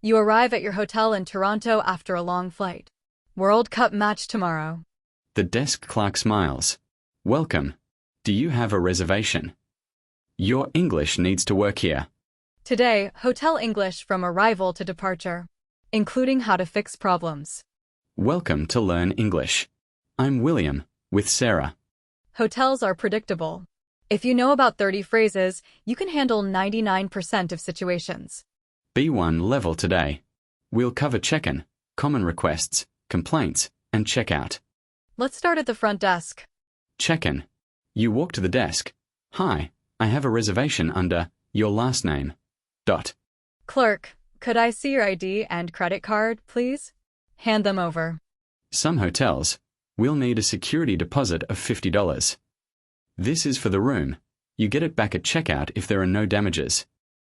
You arrive at your hotel in Toronto after a long flight. World Cup match tomorrow. The desk clerk smiles. Welcome. Do you have a reservation? Your English needs to work here. Today, hotel English from arrival to departure, including how to fix problems. Welcome to Learn English. I'm William, with Sarah. Hotels are predictable. If you know about 30 phrases, you can handle 99% of situations. B1 level today. We'll cover check-in, common requests, complaints, and check-out. Let's start at the front desk. Check-in. You walk to the desk. Hi, I have a reservation under your last name. Clerk, could I see your ID and credit card, please? Hand them over. Some hotels will need a security deposit of $50. This is for the room. You get it back at checkout if there are no damages.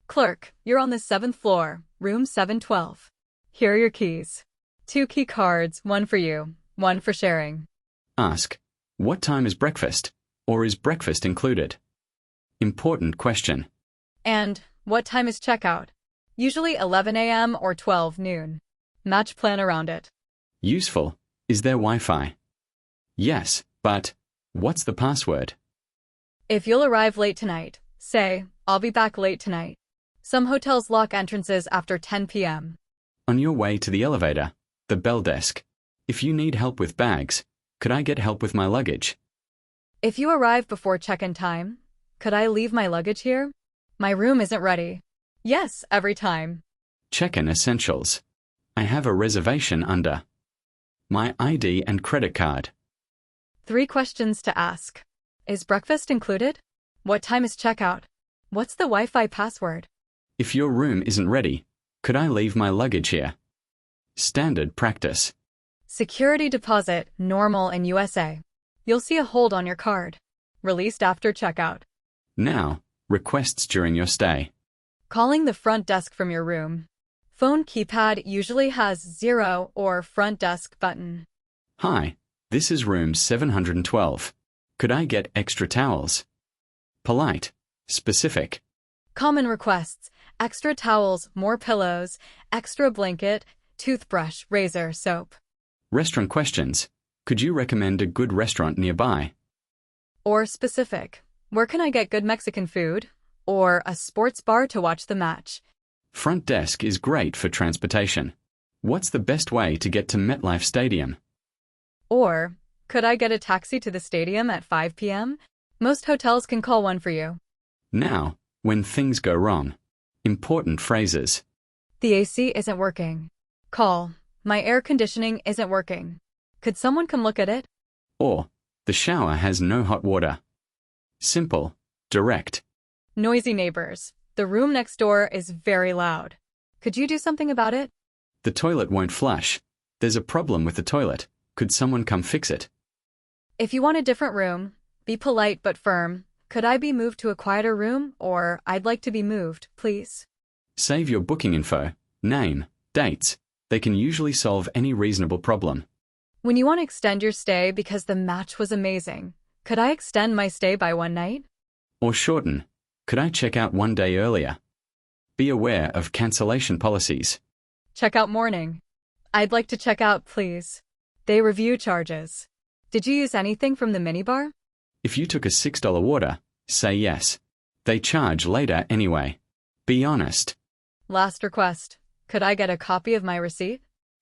Clerk, you're on the 7th floor, room 712. Here are your keys. 2 key cards, one for you, one for sharing. Ask, what time is breakfast? Or is breakfast included? Important question. And, what time is checkout? Usually 11 a.m. or 12 noon. Match plan around it. Useful. Is there Wi-Fi? Yes, but what's the password? If you'll arrive late tonight, say, I'll be back late tonight. Some hotels lock entrances after 10 p.m. On your way to the elevator, the bell desk. If you need help with bags, could I get help with my luggage? If you arrive before check-in time, could I leave my luggage here? My room isn't ready. Yes, every time. Check-in essentials. I have a reservation under my ID and credit card. 3 questions to ask. Is breakfast included? What time is checkout? What's the Wi-Fi password? If your room isn't ready, could I leave my luggage here? Standard practice. Security deposit, normal in USA. You'll see a hold on your card. Released after checkout. Now, requests during your stay. Calling the front desk from your room. Phone keypad usually has 0 or front desk button. Hi, this is room 712. Could I get extra towels? Polite. Specific. Common requests, extra towels, more pillows, extra blanket, toothbrush, razor, soap. Restaurant questions. Could you recommend a good restaurant nearby? Or specific. Where can I get good Mexican food? Or a sports bar to watch the match? Front desk is great for transportation. What's the best way to get to MetLife Stadium? Or, could I get a taxi to the stadium at 5 p.m.? Most hotels can call one for you. Now, when things go wrong. Important phrases. The AC isn't working. Call. My air conditioning isn't working. Could someone come look at it? Or, the shower has no hot water. Simple. Direct. Noisy neighbors. The room next door is very loud. Could you do something about it? The toilet won't flush. There's a problem with the toilet. Could someone come fix it? If you want a different room, be polite but firm. Could I be moved to a quieter room? Or, I'd like to be moved, please. Save your booking info, name, dates. They can usually solve any reasonable problem. When you want to extend your stay because the match was amazing, could I extend my stay by 1 night? Or shorten. Could I check out 1 day earlier? Be aware of cancellation policies. Checkout morning. I'd like to check out, please. They review charges. Did you use anything from the minibar? If you took a $6 order, say yes. They charge later anyway. Be honest. Last request. Could I get a copy of my receipt?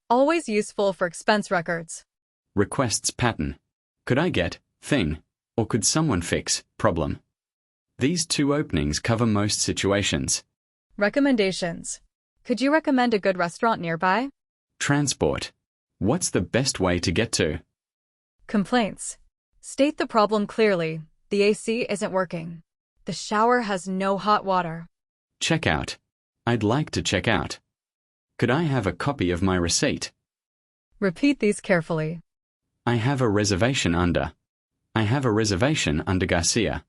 Always useful for expense records. Requests pattern. Could I get thing? Or could someone fix problem? These 2 openings cover most situations. Recommendations. Could you recommend a good restaurant nearby? Transport. What's the best way to get to? Complaints. State the problem clearly. The AC isn't working. The shower has no hot water. Checkout. I'd like to check out. Could I have a copy of my receipt? Repeat these carefully. I have a reservation under. I have a reservation under Garcia.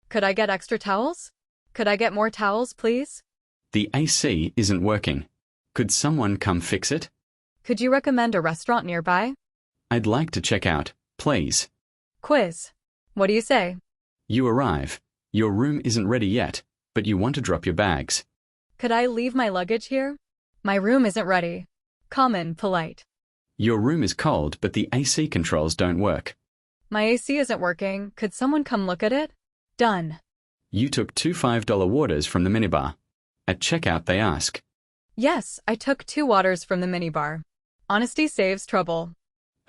Could I get extra towels? Could I get more towels, please? The AC isn't working. Could someone come fix it? Could you recommend a restaurant nearby? I'd like to check out, please. Quiz. What do you say? You arrive. Your room isn't ready yet, but you want to drop your bags. Could I leave my luggage here? My room isn't ready. Common, polite. Your room is cold, but the AC controls don't work. My AC isn't working. Could someone come look at it? Done. You took two $5 waters from the minibar. At checkout, they ask, Yes, I took 2 waters from the minibar. Honesty saves trouble.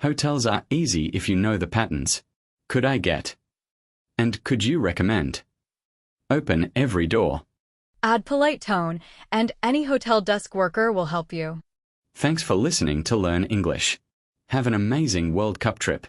hotels are easy if you know the patterns. Could I get? And could you recommend? Open every door. Add polite tone, and any hotel desk worker will help you. Thanks for listening to Learn English. Have an amazing World Cup trip.